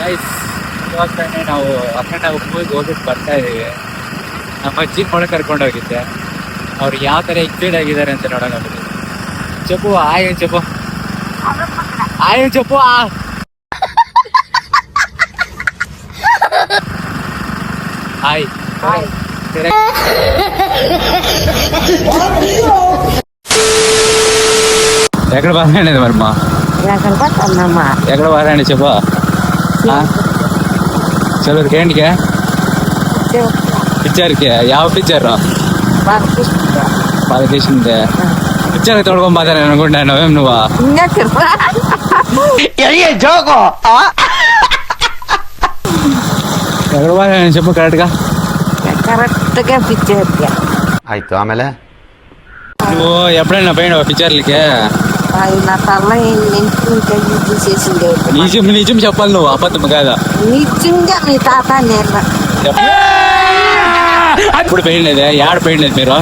Guys ಇವಾಗ ತಾನೇ ನಾವು ಅಖಂಡ ಉಪ್ಪಿಗೆ ಹೋಗ್ಬಿಟ್ಟು ಬರ್ತಾ ಇದೀವಿ. ನಮ್ಮ ಅಜ್ಜಿ ಒಳಗೆ ಕರ್ಕೊಂಡು ಹೋಗಿದ್ದೆ. ಅವ್ರು ಯಾವ ಥರ ಎಕ್ಸೈಟ್ ಆಗಿದ್ದಾರೆ ಅಂತ ನೋಡೋಕ್ಕಾಗುತ್ತೆ. చెప్పు హాయ్ అని చెప్పు, హాయ్ అని చెప్పు. హాయ్ ఎక్కడ బాగా మరి మా ఎక్కడ బాగా చెప్పు. చలో ఏంటికే ಪಿಕ್ಚರ್ಗೆ ಯಾವ ಪಿಕ್ಚರ್? ಬಾಲಕೃಷ್ಣ ಪಿಕ್ಚರ್ ತೊಳ್ಕೊಂಡ್ ಬಾದಾರೆ ಅನ್ಕೊಂಡೆ ನಾವೇಮ್ నువ్వు ఎక్కడ బాగా చెప్పు కరెక్ట్ గా పిక్చర్. ಆಯ್ತು, ಆಮೇಲೆ నువ్వు ఎప్పుడైనా పోయినావా పిక్చర్లకి? నిజం నిజం చెప్పాలి, నువ్వు అబద్ధం కాదా? నిజంగా మీ తాత నేను ఇప్పుడు పోయినది ఏడ పోయినది మీరు?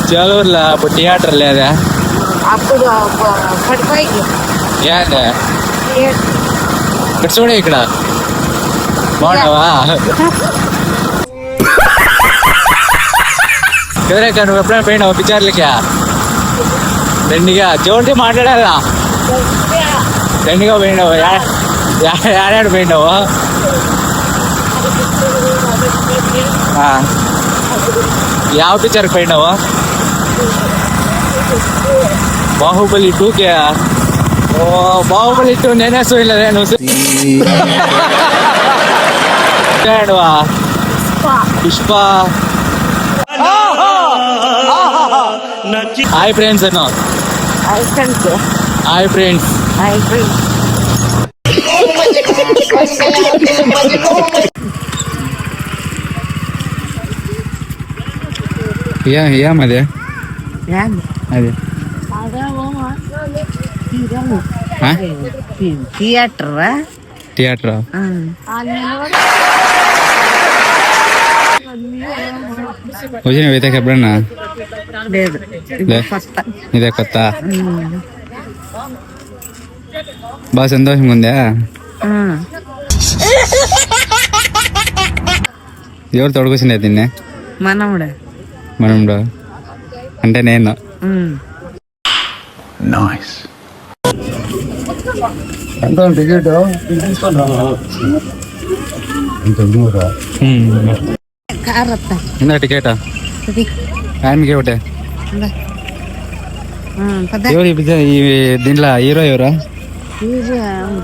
చెలూరులో అప్పుడు థియేటర్ లేదా? అప్పుడు పడిపోయి ఇక్కడ చూడే, ఇక్కడ బాగున్నావా? కుదరేక నువ్వు ఎప్పుడైనా పోయినావు పిక్చర్లకి? దండిగా జోడి మాట్లాడాలా, దండిగా పోయినావు. ఏడాడు పోయినావు? ಯಾವ ಪಿಕ್ಚರ್ಗೆ పోయినావు? ಬಾಹುಬಲಿ 2ಗೆ? ಓ ಬಾಹುಬಲಿ 2 ನೆನೆಸು ಇಲ್ಲದೆ ಹೇಳುವ ಪುಷ್ಪ. ಹಾಯ್ ಫ್ರೆಂಡ್ಸ್ ಅನ್ನು. Hi friends. ఏమదే అదే థియేటర్ థియేటర్ వచ్చిన వేతకి ఎప్పుడన్నా? లేదు, ఇదే కొత్త. బాగా సంతోషంగా ఉందా? ఎవరు తోడుకొచ్చిండే దీన్ని? మనముడు మనముడు అంటే నేను. ఎంత టికెట్ ఇందా టికెటా? ఆయనకి ఒకటే. ఎవరు ఈ దీంట్లో హీరో ఎవరా?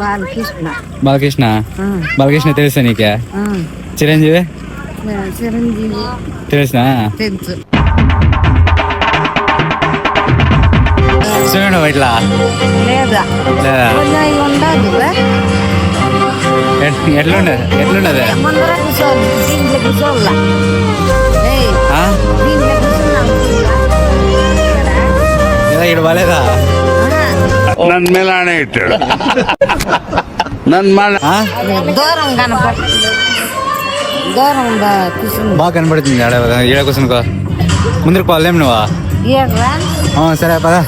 బాలకృష్ణ. బాలకృష్ణ. బాలకృష్ణ తెలుసా నీకే? చిరంజీవి తెలుసా? చూడండి ఇట్లా లేదా ఎట్లుండదు? ఇక్కడ బాలేదా? నన్ను మేలానే ఇట్టాడు. దూరం బాగా కనపడుతుంది. ఈడ కూర్చునుకో, ముందరికి పోలేం నువ్వా? సరే పదా.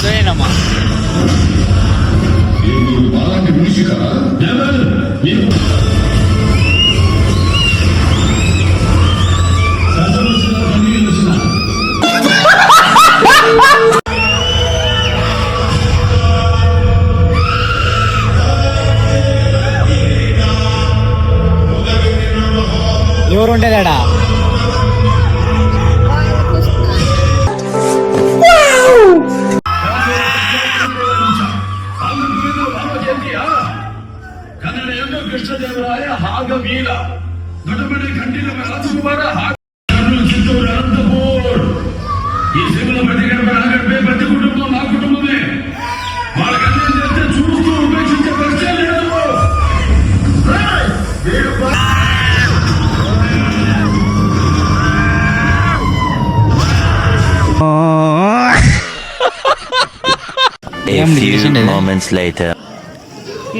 సరేనమ్మా. ఎవరు ఉండేదాడా? ಕೃಷ್ಣದೇವರಾಯ ಹಾಗ ವೀರ ದೊಡ್ಡಬಡಿ ಗಂಟಿನ ರಾಜಕುಮಾರ ఈ సినిమా ప్రతి కుటుంబం నా కుటుంబమే. వాళ్ళకి అన్నం చేస్తే చూస్తూ ఉపేక్షించే పరిచయం లేదు. ఏం few డిసిషన్ ఇది? moments later.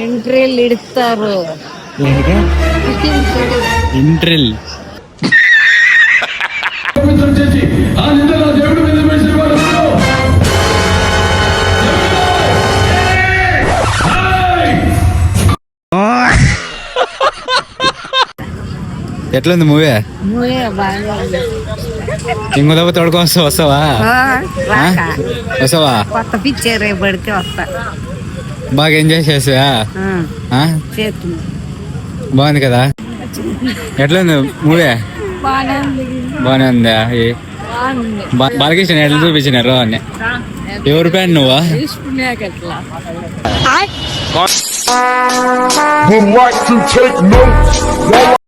ఎంట్రీలు ఇడతారు. ఇంట్రిల్ పవిత్రం చేసి ఆ నిందల దేవుడి మీద వేసిన వారు ఎట్లుంది మూవీ? మూవీ బాగా ఉంది. ఇంకో దెబ్బ తోడుకో వస్తావా? రాక వస్తావా? కొత్త పిక్చర్ రేపడికి వస్తా. బాగా ఎంజాయ్ చేసా? చేతులు బాగుంది కదా? ఎట్లుంది మూవీ? బాగానే ఉందా? బాలకృష్ణ ఎట్లా చూపించినారు అని? ఎవరి ఫ్యాన్ నువ్వా? ఎట్లా